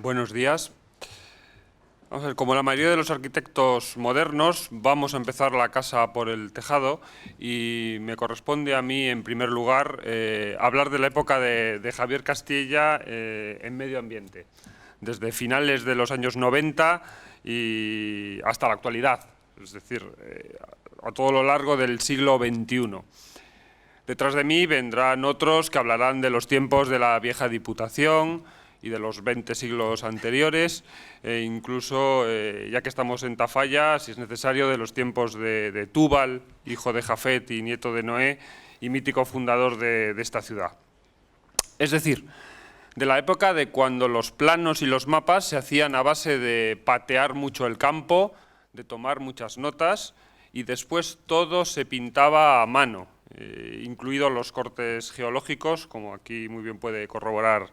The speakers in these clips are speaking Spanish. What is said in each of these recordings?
Buenos días. Vamos a ver, como la mayoría de los arquitectos modernos, vamos a empezar la casa por el tejado y me corresponde a mí, en primer lugar, hablar de la época de Javier Castilla en medio ambiente, desde finales de los años 90 y hasta la actualidad, es decir, a todo lo largo del siglo XXI. Detrás de mí vendrán otros que hablarán de los tiempos de la vieja Diputación y de los 20 siglos anteriores, e incluso, ya que estamos en Tafalla, si es necesario, de los tiempos de Túbal, hijo de Jafet y nieto de Noé, y mítico fundador de esta ciudad. Es decir, de la época de cuando los planos y los mapas se hacían a base de patear mucho el campo, de tomar muchas notas, y después todo se pintaba a mano, incluidos los cortes geológicos, como aquí muy bien puede corroborar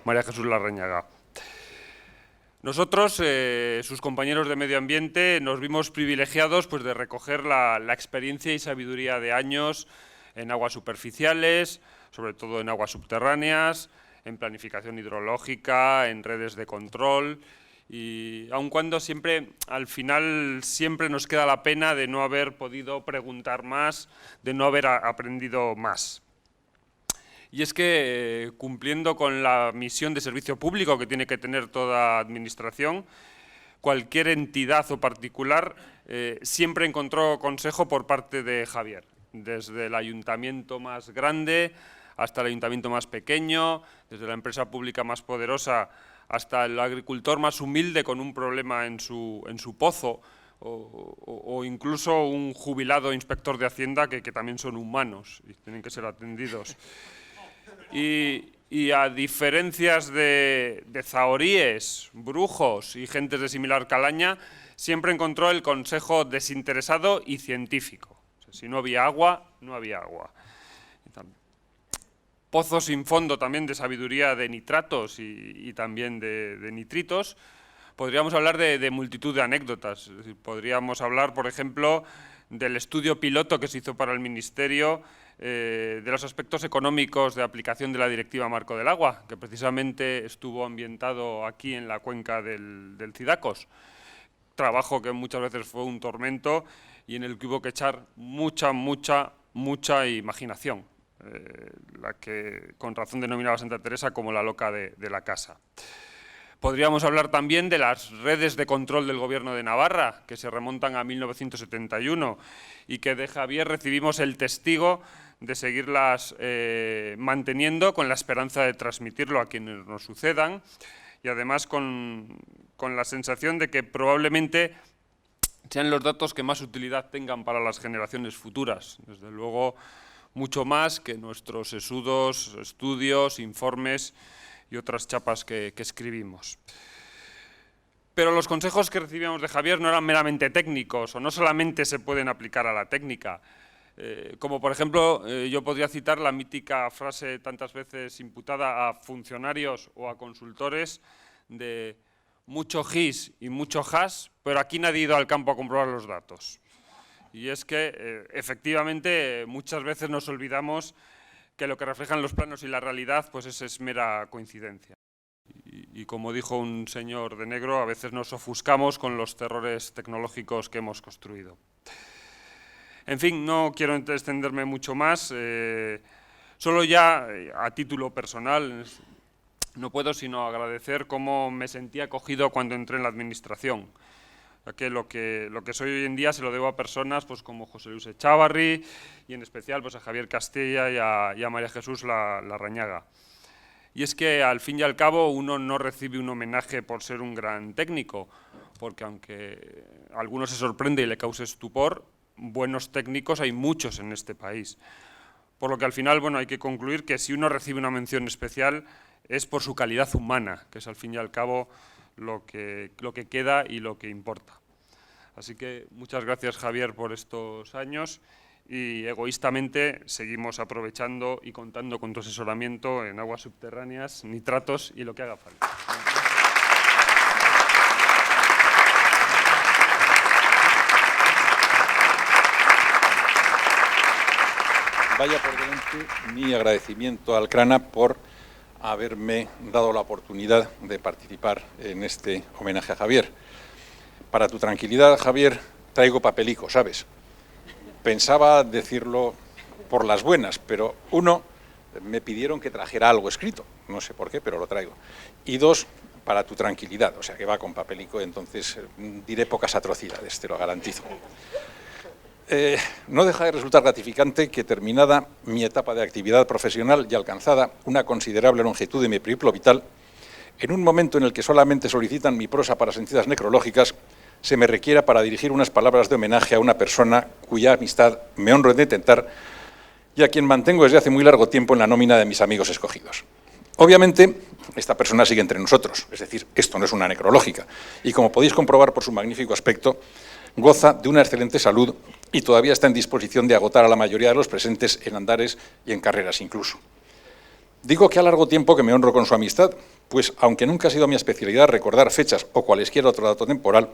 María Jesús Larrañaga. Nosotros, sus compañeros de medio ambiente, nos vimos privilegiados pues, de recoger la experiencia y sabiduría de años en aguas superficiales, sobre todo en aguas subterráneas, en planificación hidrológica, en redes de control, y aun cuando siempre, al final, siempre nos queda la pena de no haber podido preguntar más, de no haber aprendido más. Y es que, cumpliendo con la misión de servicio público que tiene que tener toda administración, cualquier entidad o particular siempre encontró consejo por parte de Javier, desde el ayuntamiento más grande hasta el ayuntamiento más pequeño, desde la empresa pública más poderosa hasta el agricultor más humilde con un problema en su pozo, o incluso un jubilado inspector de Hacienda que también son humanos y tienen que ser atendidos. Y a diferencias de zahoríes, brujos y gentes de similar calaña, siempre encontró el consejo desinteresado y científico. O sea, si no había agua, no había agua. Pozos sin fondo también de sabiduría de nitratos y también de nitritos. Podríamos hablar de multitud de anécdotas. Es decir, podríamos hablar, por ejemplo, del estudio piloto que se hizo para el Ministerio de los aspectos económicos de aplicación de la Directiva Marco del Agua, que precisamente estuvo ambientado aquí en la cuenca del Cidacos. Trabajo que muchas veces fue un tormento y en el que hubo que echar mucha imaginación, la que con razón denominaba a Santa Teresa como la loca de la casa. Podríamos hablar también de las redes de control del Gobierno de Navarra, que se remontan a 1971 y que de Javier recibimos el testigo de seguirlas manteniendo con la esperanza de transmitirlo a quienes nos sucedan y además con la sensación de que probablemente sean los datos que más utilidad tengan para las generaciones futuras. Desde luego, mucho más que nuestros sesudos estudios, informes y otras chapas que escribimos. Pero los consejos que recibíamos de Javier no eran meramente técnicos o no solamente se pueden aplicar a la técnica. Como por ejemplo, yo podría citar la mítica frase tantas veces imputada a funcionarios o a consultores de mucho gis y mucho has, pero aquí nadie ha ido al campo a comprobar los datos. Y es que, efectivamente, muchas veces nos olvidamos que lo que reflejan los planos y la realidad pues es mera coincidencia. Y como dijo un señor de negro, a veces nos ofuscamos con los terrores tecnológicos que hemos construido. En fin, no quiero extenderme mucho más, solo ya a título personal no puedo sino agradecer cómo me sentí acogido cuando entré en la administración. Que lo que soy hoy en día se lo debo a personas pues, como José Luis Echavarri y en especial pues, a Javier Castilla y a María Jesús Larrañaga. Y es que al fin y al cabo uno no recibe un homenaje por ser un gran técnico, porque aunque a algunos se sorprende y le cause estupor, buenos técnicos hay muchos en este país. Por lo que al final bueno, hay que concluir que si uno recibe una mención especial es por su calidad humana, que es al fin y al cabo lo que queda y lo que importa. Así que muchas gracias, Javier, por estos años y egoístamente seguimos aprovechando y contando con tu asesoramiento en aguas subterráneas, nitratos y lo que haga falta. Vaya por delante mi agradecimiento al CRANA por haberme dado la oportunidad de participar en este homenaje a Javier. Para tu tranquilidad, Javier, traigo papelico, ¿sabes? Pensaba decirlo por las buenas, pero uno, me pidieron que trajera algo escrito, no sé por qué, pero lo traigo. Y dos, para tu tranquilidad, o sea que va con papelico, entonces diré pocas atrocidades, te lo garantizo. No deja de resultar gratificante que, terminada mi etapa de actividad profesional y alcanzada una considerable longitud de mi periplo vital, en un momento en el que solamente solicitan mi prosa para sentidas necrológicas, se me requiera para dirigir unas palabras de homenaje a una persona cuya amistad me honro en detentar y a quien mantengo desde hace muy largo tiempo en la nómina de mis amigos escogidos. Obviamente, esta persona sigue entre nosotros, es decir, esto no es una necrológica, y como podéis comprobar por su magnífico aspecto, goza de una excelente salud y todavía está en disposición de agotar a la mayoría de los presentes en andares y en carreras incluso. Digo que a largo tiempo que me honro con su amistad, pues aunque nunca ha sido mi especialidad recordar fechas o cualesquier otro dato temporal,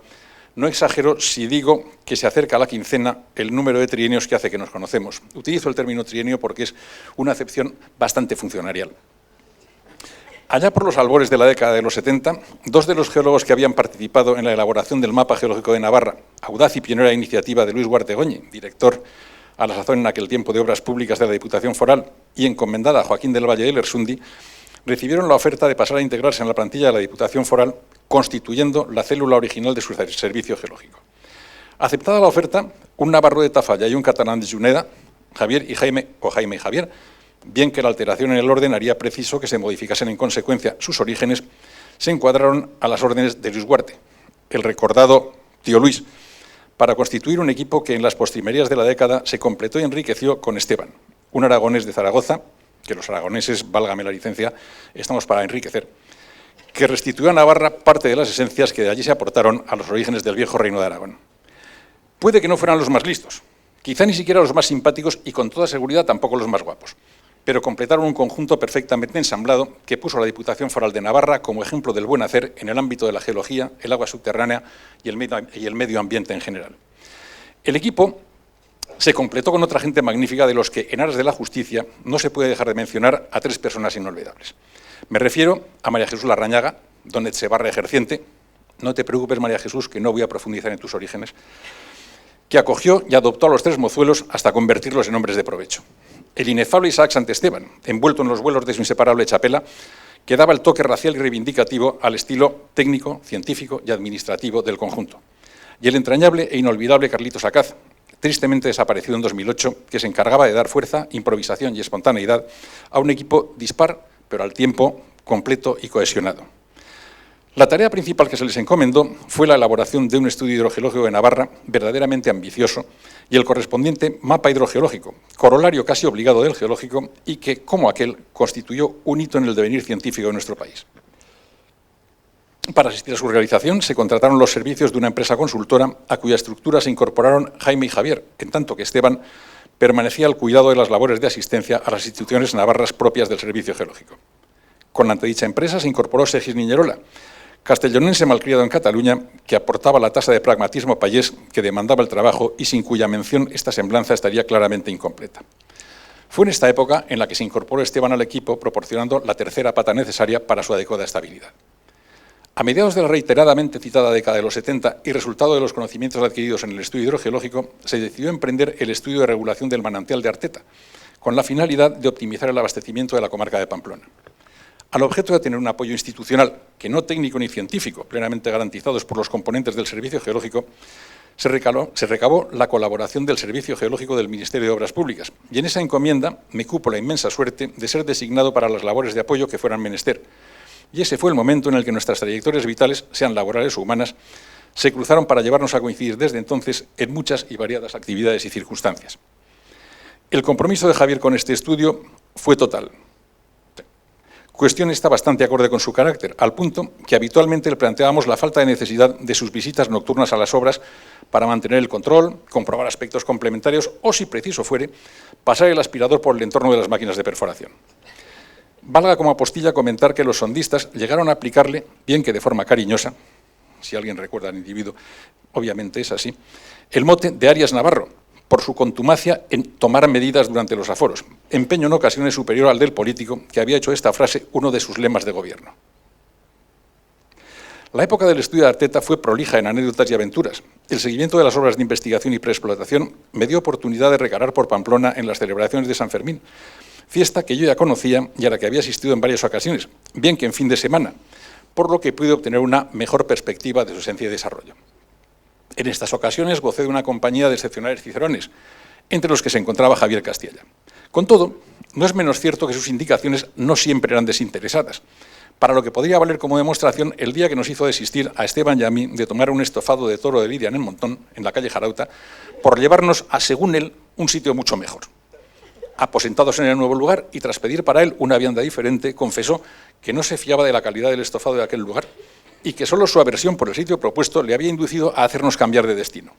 no exagero si digo que se acerca a la quincena el número de trienios que hace que nos conocemos. Utilizo el término trienio porque es una acepción bastante funcionarial. Allá por los albores de la década de los 70, dos de los geólogos que habían participado en la elaboración del mapa geológico de Navarra, audaz y pionera iniciativa de Luis Guartegoñi, director a la sazón en aquel tiempo de Obras Públicas de la Diputación Foral y encomendada a Joaquín del Valle de Lersundi, recibieron la oferta de pasar a integrarse en la plantilla de la Diputación Foral, constituyendo la célula original de su servicio geológico. Aceptada la oferta, un navarro de Tafalla y un catalán de Juneda, Javier y Jaime, o Jaime y Javier, bien que la alteración en el orden haría preciso que se modificasen en consecuencia sus orígenes, se encuadraron a las órdenes de Luis Guarte, el recordado tío Luis, para constituir un equipo que en las postrimerías de la década se completó y enriqueció con Esteban, un aragonés de Zaragoza, que los aragoneses, válgame la licencia, estamos para enriquecer, que restituyó a Navarra parte de las esencias que de allí se aportaron a los orígenes del viejo reino de Aragón. Puede que no fueran los más listos, quizá ni siquiera los más simpáticos y con toda seguridad tampoco los más guapos, pero completaron un conjunto perfectamente ensamblado que puso a la Diputación Foral de Navarra como ejemplo del buen hacer en el ámbito de la geología, el agua subterránea y el medio ambiente en general. El equipo se completó con otra gente magnífica de los que, en aras de la justicia, no se puede dejar de mencionar a tres personas inolvidables. Me refiero a María Jesús Larrañaga, don Etxebarra ejerciente, no te preocupes María Jesús, que no voy a profundizar en tus orígenes, que acogió y adoptó a los tres mozuelos hasta convertirlos en hombres de provecho. El inefable Isaac Santesteban, envuelto en los vuelos de su inseparable chapela, que daba el toque racial y reivindicativo al estilo técnico, científico y administrativo del conjunto. Y el entrañable e inolvidable Carlitos Acaz, tristemente desaparecido en 2008, que se encargaba de dar fuerza, improvisación y espontaneidad a un equipo dispar, pero al tiempo completo y cohesionado. La tarea principal que se les encomendó fue la elaboración de un estudio hidrogeológico de Navarra verdaderamente ambicioso y el correspondiente mapa hidrogeológico, corolario casi obligado del geológico y que, como aquel, constituyó un hito en el devenir científico de nuestro país. Para asistir a su realización se contrataron los servicios de una empresa consultora a cuya estructura se incorporaron Jaime y Javier, en tanto que Esteban permanecía al cuidado de las labores de asistencia a las instituciones navarras propias del servicio geológico. Con la antedicha empresa se incorporó Segis Niñerola, castellonense malcriado en Cataluña, que aportaba la tasa de pragmatismo payés que demandaba el trabajo y sin cuya mención esta semblanza estaría claramente incompleta. Fue en esta época en la que se incorporó Esteban al equipo, proporcionando la tercera pata necesaria para su adecuada estabilidad. A mediados de la reiteradamente citada década de los 70 y resultado de los conocimientos adquiridos en el estudio hidrogeológico, se decidió emprender el estudio de regulación del manantial de Arteta, con la finalidad de optimizar el abastecimiento de la comarca de Pamplona. Al objeto de tener un apoyo institucional, que no técnico ni científico, plenamente garantizados por los componentes del Servicio Geológico, se recabó la colaboración del Servicio Geológico del Ministerio de Obras Públicas, y en esa encomienda me cupo la inmensa suerte de ser designado para las labores de apoyo que fueran menester. Y ese fue el momento en el que nuestras trayectorias vitales, sean laborales o humanas, se cruzaron para llevarnos a coincidir desde entonces en muchas y variadas actividades y circunstancias. El compromiso de Javier con este estudio fue total. Cuestión está bastante acorde con su carácter, al punto que habitualmente le planteábamos la falta de necesidad de sus visitas nocturnas a las obras para mantener el control, comprobar aspectos complementarios o, si preciso fuere, pasar el aspirador por el entorno de las máquinas de perforación. Valga como apostilla comentar que los sondistas llegaron a aplicarle, bien que de forma cariñosa, si alguien recuerda al individuo, obviamente es así, el mote de Arias Navarro, por su contumacia en tomar medidas durante los aforos, empeño en ocasiones superior al del político que había hecho esta frase uno de sus lemas de gobierno. La época del estudio de Arteta fue prolija en anécdotas y aventuras. El seguimiento de las obras de investigación y preexplotación me dio oportunidad de recalar por Pamplona en las celebraciones de San Fermín, fiesta que yo ya conocía y a la que había asistido en varias ocasiones, bien que en fin de semana, por lo que pude obtener una mejor perspectiva de su esencia y desarrollo. En estas ocasiones gocé de una compañía de excepcionales cicerones, entre los que se encontraba Javier Castilla. Con todo, no es menos cierto que sus indicaciones no siempre eran desinteresadas, para lo que podría valer como demostración el día que nos hizo desistir a Esteban y a mí de tomar un estofado de toro de Lidia en el Montón, en la calle Jarauta, por llevarnos a, según él, un sitio mucho mejor. Aposentados en el nuevo lugar y tras pedir para él una vianda diferente, confesó que no se fiaba de la calidad del estofado de aquel lugar y que solo su aversión por el sitio propuesto le había inducido a hacernos cambiar de destino.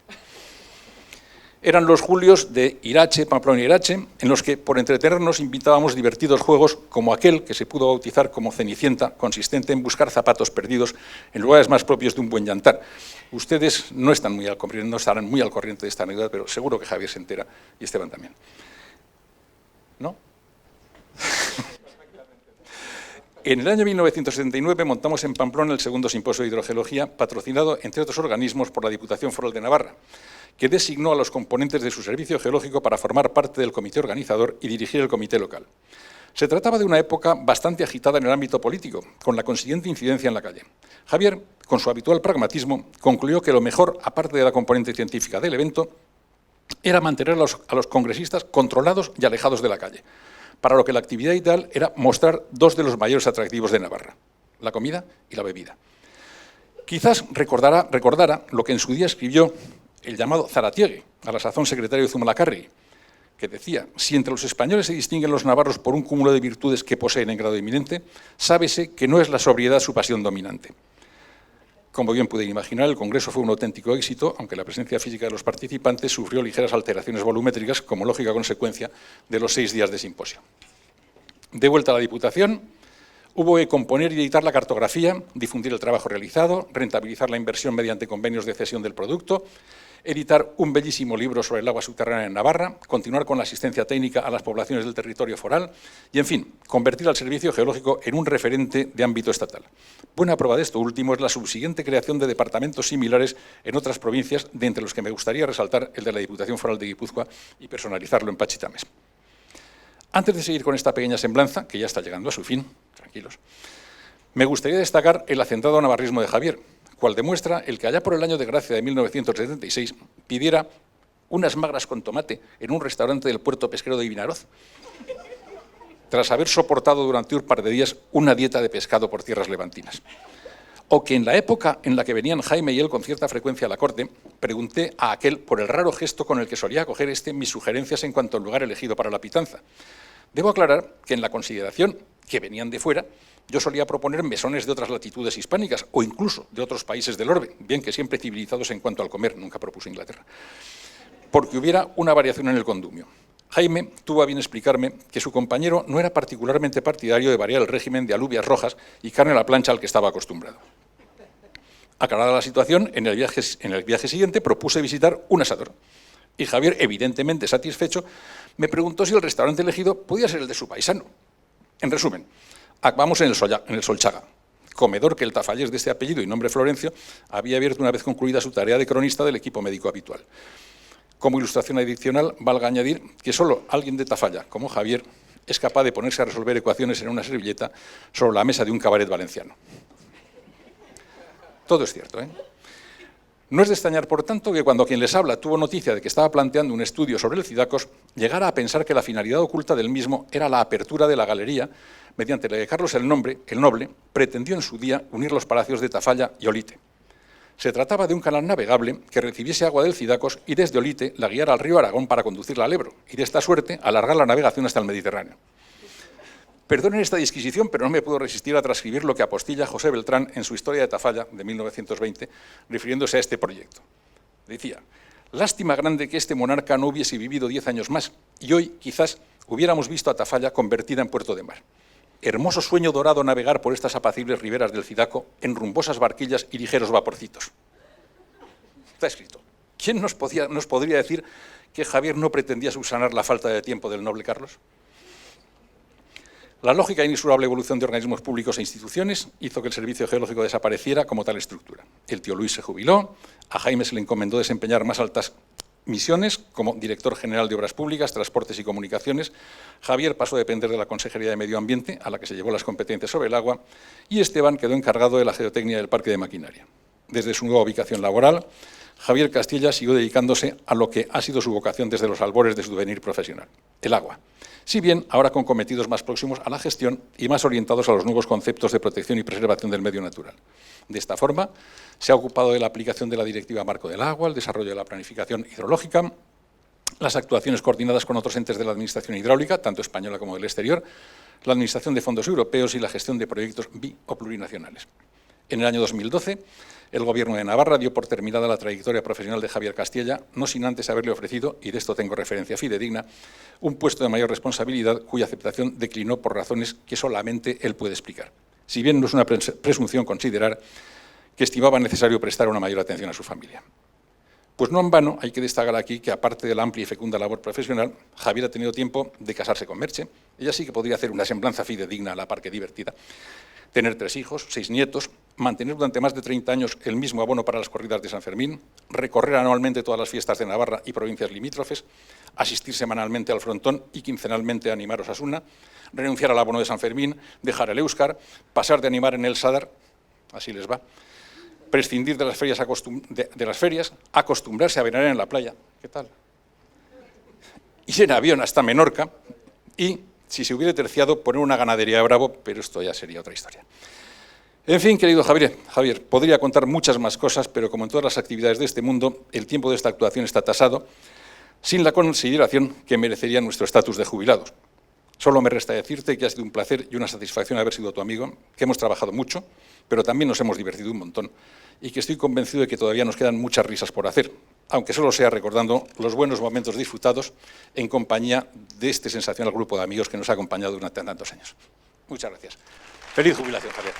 Eran los julios de Irache, Pamplona y Irache, en los que, por entretenernos, invitábamos divertidos juegos como aquel que se pudo bautizar como Cenicienta, consistente en buscar zapatos perdidos en lugares más propios de un buen yantar. Ustedes no estarán muy al corriente de esta anécdota, pero seguro que Javier se entera y Esteban también. ¿No? En el año 1979 montamos en Pamplona el segundo simposio de hidrogeología, patrocinado, entre otros organismos, por la Diputación Foral de Navarra, que designó a los componentes de su servicio geológico para formar parte del comité organizador y dirigir el comité local. Se trataba de una época bastante agitada en el ámbito político, con la consiguiente incidencia en la calle. Javier, con su habitual pragmatismo, concluyó que lo mejor, aparte de la componente científica del evento, era mantener a los congresistas controlados y alejados de la calle, para lo que la actividad ideal era mostrar dos de los mayores atractivos de Navarra, la comida y la bebida. Quizás recordara lo que en su día escribió el llamado Zaratiegue, a la sazón secretario de Zumalacárregui, que decía: si entre los españoles se distinguen los navarros por un cúmulo de virtudes que poseen en grado eminente, sábese que no es la sobriedad su pasión dominante. Como bien pueden imaginar, el congreso fue un auténtico éxito, aunque la presencia física de los participantes sufrió ligeras alteraciones volumétricas como lógica consecuencia de los 6 días de simposio. De vuelta a la Diputación, hubo que componer y editar la cartografía, difundir el trabajo realizado, rentabilizar la inversión mediante convenios de cesión del producto, editar un bellísimo libro sobre el agua subterránea en Navarra, continuar con la asistencia técnica a las poblaciones del territorio foral y, en fin, convertir al servicio geológico en un referente de ámbito estatal. Buena prueba de esto último es la subsiguiente creación de departamentos similares en otras provincias, de entre los que me gustaría resaltar el de la Diputación Foral de Guipúzcoa y personalizarlo en Pachitames. Antes de seguir con esta pequeña semblanza, que ya está llegando a su fin, tranquilos, me gustaría destacar el hacendado navarrismo de Javier, cual demuestra el que allá por el año de gracia de 1976 pidiera unas magras con tomate en un restaurante del puerto pesquero de Vinaroz, tras haber soportado durante un par de días una dieta de pescado por tierras levantinas. O que en la época en la que venían Jaime y él con cierta frecuencia a la corte, pregunté a aquel por el raro gesto con el que solía acoger mis sugerencias en cuanto al lugar elegido para la pitanza. Debo aclarar que en la consideración que venían de fuera, yo solía proponer mesones de otras latitudes hispánicas o incluso de otros países del orbe, bien que siempre civilizados en cuanto al comer, nunca propuso Inglaterra, porque hubiera una variación en el condumio. Jaime tuvo a bien explicarme que su compañero no era particularmente partidario de variar el régimen de alubias rojas y carne a la plancha al que estaba acostumbrado. Aclarada la situación, en el viaje siguiente propuse visitar un asador y Javier, evidentemente satisfecho, me preguntó si el restaurante elegido podía ser el de su paisano. En resumen, acabamos en el Solchaga, comedor que el tafallés de este apellido y nombre Florencio había abierto una vez concluida su tarea de cronista del equipo médico habitual. Como ilustración adicional, valga añadir que solo alguien de Tafalla, como Javier, es capaz de ponerse a resolver ecuaciones en una servilleta sobre la mesa de un cabaret valenciano. Todo es cierto, ¿eh? No es de extrañar, por tanto, que cuando quien les habla tuvo noticia de que estaba planteando un estudio sobre el Cidacos, llegara a pensar que la finalidad oculta del mismo era la apertura de la galería, mediante la que Carlos el Noble pretendió en su día unir los palacios de Tafalla y Olite. Se trataba de un canal navegable que recibiese agua del Cidacos y desde Olite la guiara al río Aragón para conducirla al Ebro y de esta suerte alargar la navegación hasta el Mediterráneo. Perdonen esta disquisición, pero no me puedo resistir a transcribir lo que apostilla José Beltrán en su Historia de Tafalla, de 1920, refiriéndose a este proyecto. Decía: lástima grande que este monarca no hubiese vivido 10 años más, y hoy, quizás, hubiéramos visto a Tafalla convertida en puerto de mar. Hermoso sueño dorado navegar por estas apacibles riberas del Cidaco en rumbosas barquillas y ligeros vaporcitos. Está escrito. ¿Quién nos podría decir que Javier no pretendía subsanar la falta de tiempo del noble Carlos? La lógica e inexorable evolución de organismos públicos e instituciones hizo que el Servicio Geológico desapareciera como tal estructura. El tío Luis se jubiló, a Jaime se le encomendó desempeñar más altas misiones como director general de Obras Públicas, Transportes y Comunicaciones. Javier pasó a depender de la Consejería de Medio Ambiente, a la que se llevó las competencias sobre el agua, y Esteban quedó encargado de la geotecnia del Parque de Maquinaria. Desde su nueva ubicación laboral, Javier Castilla siguió dedicándose a lo que ha sido su vocación desde los albores de su devenir profesional, el agua. Si bien ahora con cometidos más próximos a la gestión y más orientados a los nuevos conceptos de protección y preservación del medio natural. De esta forma, se ha ocupado de la aplicación de la Directiva Marco del Agua, el desarrollo de la planificación hidrológica, las actuaciones coordinadas con otros entes de la Administración hidráulica, tanto española como del exterior, la administración de fondos europeos y la gestión de proyectos bi- o plurinacionales. En el año 2012, el Gobierno de Navarra dio por terminada la trayectoria profesional de Javier Castilla, no sin antes haberle ofrecido, y de esto tengo referencia fidedigna, un puesto de mayor responsabilidad cuya aceptación declinó por razones que solamente él puede explicar. Si bien no es una presunción considerar que estimaba necesario prestar una mayor atención a su familia. Pues no en vano hay que destacar aquí que, aparte de la amplia y fecunda labor profesional, Javier ha tenido tiempo de casarse con Merche. Ella sí que podría hacer una semblanza fidedigna a la par que divertida. Tener 3 hijos, 6 nietos, mantener durante más de 30 años el mismo abono para las corridas de San Fermín, recorrer anualmente todas las fiestas de Navarra y provincias limítrofes, asistir semanalmente al frontón y quincenalmente a animar a Osasuna, renunciar al abono de San Fermín, dejar el Éuskar, pasar de animar en el Sadar, así les va, prescindir de las ferias, acostumbrarse a venerar en la playa, ¿qué tal? Ir en avión hasta Menorca y, si se hubiera terciado, poner una ganadería de Bravo, pero esto ya sería otra historia. En fin, querido Javier, podría contar muchas más cosas, pero como en todas las actividades de este mundo, el tiempo de esta actuación está tasado, sin la consideración que merecería nuestro estatus de jubilados. Solo me resta decirte que ha sido un placer y una satisfacción haber sido tu amigo, que hemos trabajado mucho, pero también nos hemos divertido un montón, y que estoy convencido de que todavía nos quedan muchas risas por hacer, aunque solo sea recordando los buenos momentos disfrutados en compañía de este sensacional grupo de amigos que nos ha acompañado durante tantos años. Muchas gracias. Feliz jubilación, Javier.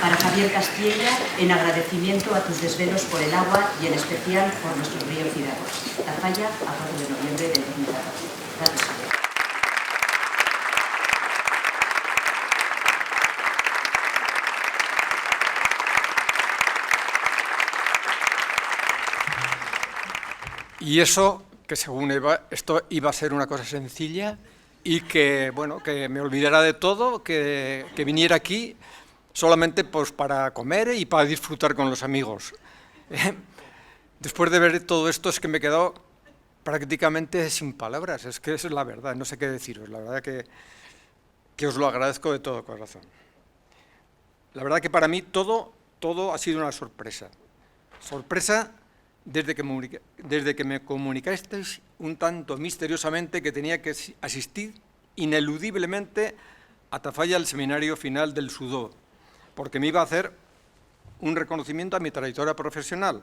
Para Javier Castilla, en agradecimiento a tus desvelos por el agua y en especial por nuestro río Cidacos. Tafalla, a 4 de noviembre de 2014. Gracias, Javier. Y eso, que según esto iba a ser una cosa sencilla y que, bueno, que me olvidara de todo, que viniera aquí solamente pues para comer y para disfrutar con los amigos. Después de ver todo esto es que me he quedado prácticamente sin palabras, es que es la verdad, no sé qué deciros, la verdad que os lo agradezco de todo corazón. La verdad que para mí todo ha sido una sorpresa. Sorpresa desde que me comunicasteis un tanto misteriosamente que tenía que asistir ineludiblemente a Tafalla al seminario final del Sudó, porque me iba a hacer un reconocimiento a mi trayectoria profesional.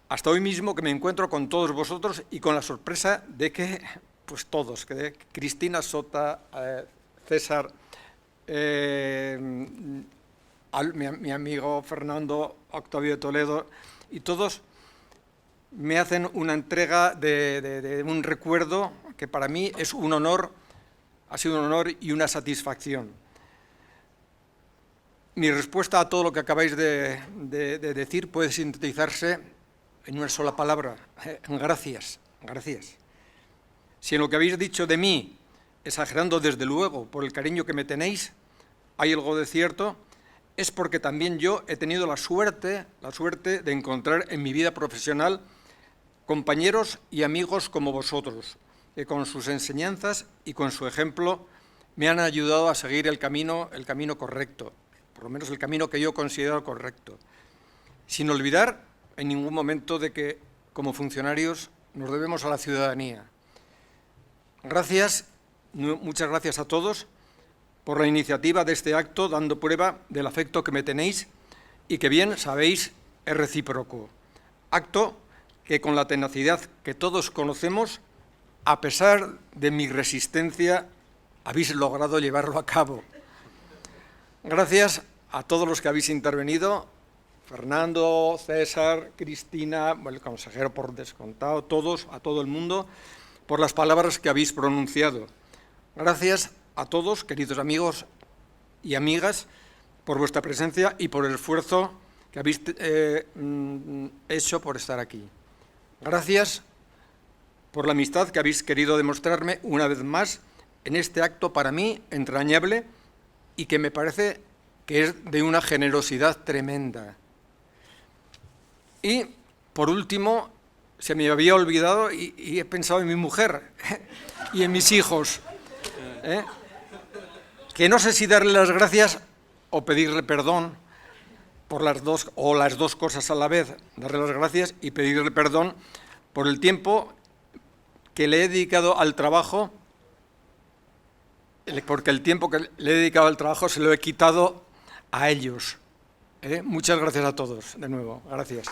Hasta hoy mismo que me encuentro con todos vosotros y con la sorpresa de que, pues todos, que Cristina Sota, César, mi amigo Fernando Octavio de Toledo, y todos me hacen una entrega de un recuerdo que para mí es un honor, ha sido un honor y una satisfacción. Mi respuesta a todo lo que acabáis de decir puede sintetizarse en una sola palabra: gracias, gracias. Si en lo que habéis dicho de mí, exagerando desde luego por el cariño que me tenéis, hay algo de cierto, es porque también yo he tenido la suerte de encontrar en mi vida profesional compañeros y amigos como vosotros, que con sus enseñanzas y con su ejemplo me han ayudado a seguir el camino correcto, por lo menos el camino que yo considero correcto, sin olvidar en ningún momento de que, como funcionarios, nos debemos a la ciudadanía. Gracias, muchas gracias a todos por la iniciativa de este acto, dando prueba del afecto que me tenéis y que bien sabéis es recíproco. Acto que con la tenacidad que todos conocemos, a pesar de mi resistencia, habéis logrado llevarlo a cabo. Gracias a todos los que habéis intervenido, Fernando, César, Cristina, el consejero por descontado, todos, a todo el mundo, por las palabras que habéis pronunciado. Gracias a todos, queridos amigos y amigas, por vuestra presencia y por el esfuerzo que habéis hecho por estar aquí. Gracias por la amistad que habéis querido demostrarme una vez más en este acto para mí entrañable y que me parece que es de una generosidad tremenda. Y, por último, se me había olvidado y he pensado en mi mujer y en mis hijos, que no sé si darle las gracias o pedirle perdón por las dos cosas a la vez, darle las gracias y pedirle perdón por el tiempo que le he dedicado al trabajo, porque el tiempo que le he dedicado al trabajo se lo he quitado a ellos. Muchas gracias a todos, de nuevo. Gracias.